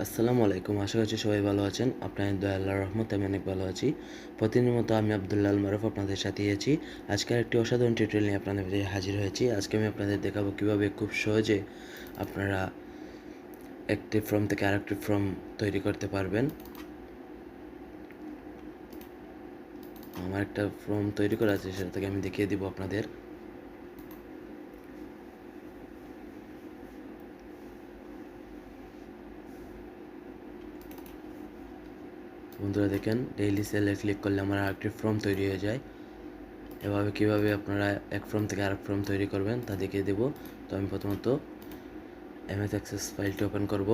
আসসালামু আলাইকুম। আশা করছি সবাই ভালো আছেন। আপনাদের দয়া আল্লাহর রহমতে আমি অনেক ভালো আছি। প্রতিদিনের মতো আমি আব্দুল্লাহ আল মারুফ আপনাদের সাথে আছি। আজকের একটি অসাধারণ টিউটোরিয়াল নিয়ে আপনাদের মাঝে হাজির হয়েছি। আজকে আমি আপনাদের দেখাবো কীভাবে খুব সহজে আপনারা একটি ফর্ম থেকে আরেকটি ফর্ম তৈরি করতে পারবেন। আমার একটা ফর্ম তৈরি করা আছে, সেটা থেকে আমি দেখিয়ে দিব আপনাদের। বন্ধুরা দেখেন, ডেইলি সেলে ক্লিক করলে আমার আরেকটি ফর্ম তৈরি হয়ে যায়। এভাবে কীভাবে আপনারা এক ফর্ম থেকে আরেক ফর্ম তৈরি করবেন তা দেখিয়ে দেব। তো আমি প্রথমত এমএস অ্যাক্সেস ফাইলটি ওপেন করব।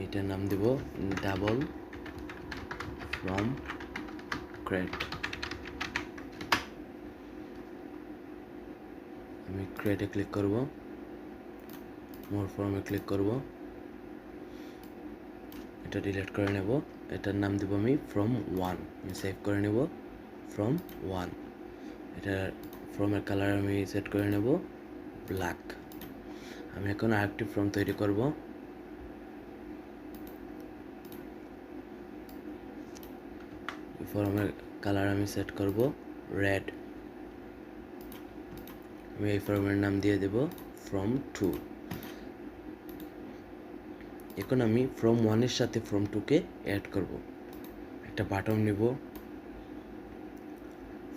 এইটার নাম দেব ডাবল ফ্রম ক্রেট। আমি ক্রিয়েটে ক্লিক করব, মোর ফর্মে ক্লিক করব, এটা ডিলিট করে নেব। এটার নাম দেব আমি ফ্রম 1। আমি সেভ করে নেব ফ্রম 1। এটার ফর্মের কালার আমি সেট করে নেব ব্ল্যাক। আমি এখন আরেকটি ফর্ম তৈরি করব। ফর্মের কালার আমি সেট করব রেড। আমি এই ফর্মের নাম দিয়ে দেব ফ্রম 2। এখন আমি ফ্রম 1-এর সাথে ফ্রম 2-কে অ্যাড করব। একটা বাটন নিব,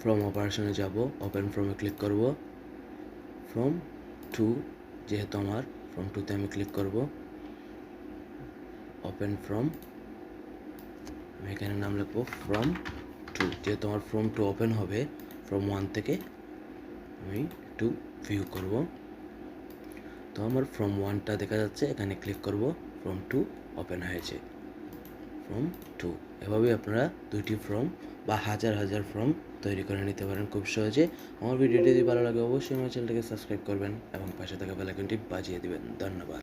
ফ্রম অপারেশনে যাব, ওপেন ফ্রমে ক্লিক করব। ফ্রম 2 যেহেতু আমার, ফ্রম 2-তে আমি ক্লিক করব। ওপেন ফ্রম, আমি এখানে নাম লিখব ফ্রম 2। যেহেতু আমার ফ্রম 2 ওপেন হবে, ফ্রম 1 থেকে আমি একটু ভিউ করব। তো আমার ফ্রম 1টা দেখা যাচ্ছে, এখানে ক্লিক করব, ফ্রম 2 ওপেন হয়েছে। ফ্রম 2 এভাবেই আপনারা দুইটি ফর্ম বা হাজার হাজার ফর্ম তৈরি করে নিতে পারেন খুব সহজে। আমার ভিডিওটি যদি ভালো লাগে অবশ্যই আমার চ্যানেলটাকে সাবস্ক্রাইব করবেন এবং পাশে থাকা বেল আইকনটি বাজিয়ে দিবেন। ধন্যবাদ।